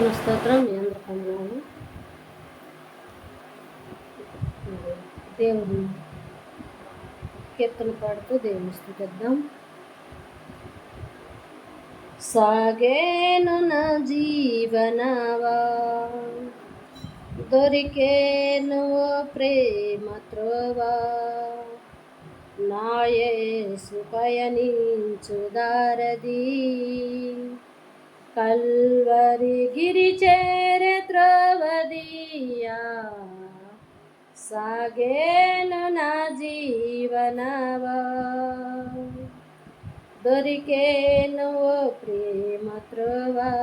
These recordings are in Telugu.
దేవుని స్తోత్రం. మీ అందరి పొందనాలు. దేవుని కీర్తన పాడుతూ దేవుని స్తుతిద్దాం. సాగేను నా జీవనవా, దొరికేను ప్రేమ త్రోవా, నా యేసు పయనించు దారది, కల్వరి గిరి చేరే త్రోవదియా. సాగేను నా జీవనవా, దొరికేను ప్రేమ త్రోవా,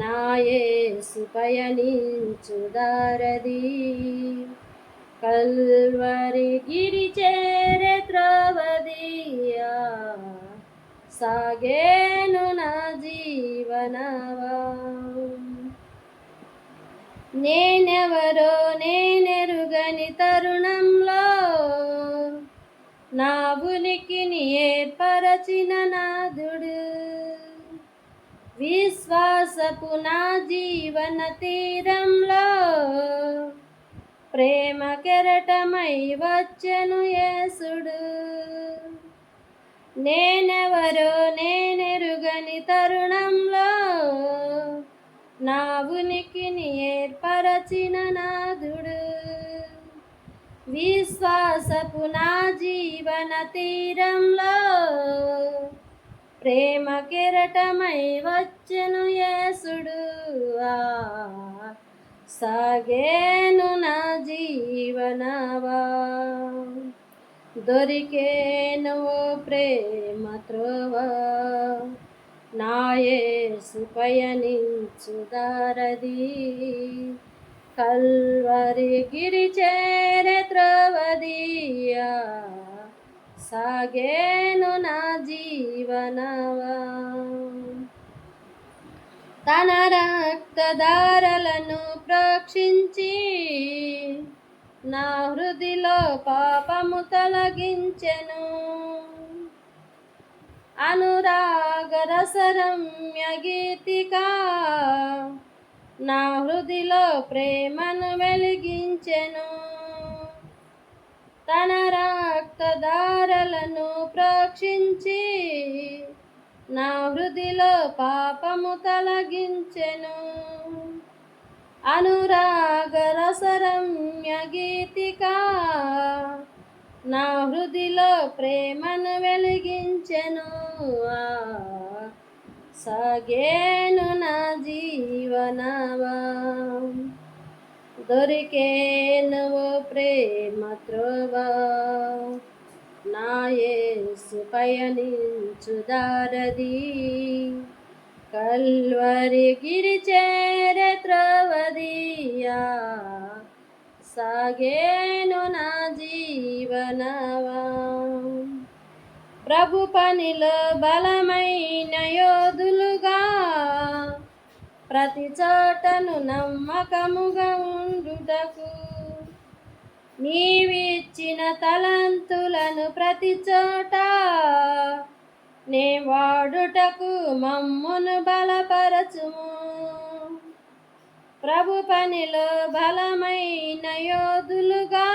నా యేసు పయనించు దారది, కల్వరి గిరి చేరే త్రోవదియా. సాగేను నా జీవనవా. నేనెవరో నేనెరుగని తరుణంలో నా ఉనికిని ఏర్పరచిన నాథుడు, విశ్వాసపు నా జీవన తీరంలో ప్రేమ కెరటమై వచ్చెను యేసుడు. నేనెవరో నేనెరుగని తరుణంలో నా ఉనికిని ఏర్పరచిన నాథుడు, విశ్వాసపు నా జీవన తీరంలో ప్రేమ కెరటమై వచ్చెను యేసుడు. సాగేను నా జీవనవా, దొరికేను ప్రేమ త్రోవా, నా యేసు పయనించు దారది, కల్వరి గిరి చేరే త్రోవదియా. సాగేను నా జీవనవా. తన రక్తధారలను ప్రోక్షించి నా హృదిలో పాపము తొలగించెను, అనురాగ రసరమ్య గీతికా నా హృదిలో ప్రేమను వెలిగించెను. తన రక్తధారలను ప్రోక్షించి నా హృదిలో పాపము తొలగించెను, అనురాగ రసరమ్య గీతికా నా హృదిలో ప్రేమను వెలిగించెను. సాగేను నా జీవనవా, దొరికేను ప్రేమ త్రోవా, నా యేసు పయనించు దారది, కల్వరి గిరి చేరే త్రోవదియా. సాగేను నా జీవనవా. ప్రభు పనిలో బలమైన యోధులుగా ప్రతి చోటను నమ్మకముగా ఉండుటకు, నీవిచ్చిన తలంతులను ప్రతి చోట నే వాడుటకు మమ్మును బలపరచుము. ప్రభు పనిలో బలమైన యోధులుగా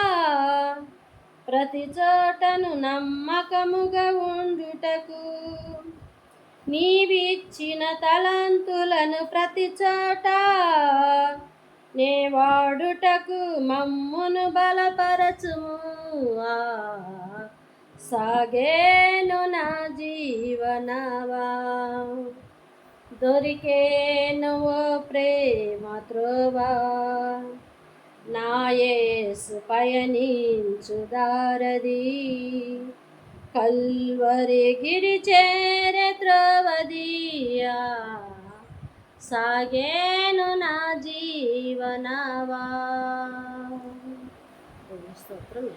ప్రతి చోటను నమ్మకముగా ఉండుటకు, నీవిచ్చిన తలంతులను ప్రతి చోట నే వాడుటకు మమ్మును బలపరచుము. సాగేను నా జీవనవా, దొరికేను ప్రేమ త్రోవా, నా యేసు పయనించు దారది, కల్వరి గిరి చేరే త్రోవదియా. సాగేను నా జీవనవా. స్తోత్రం.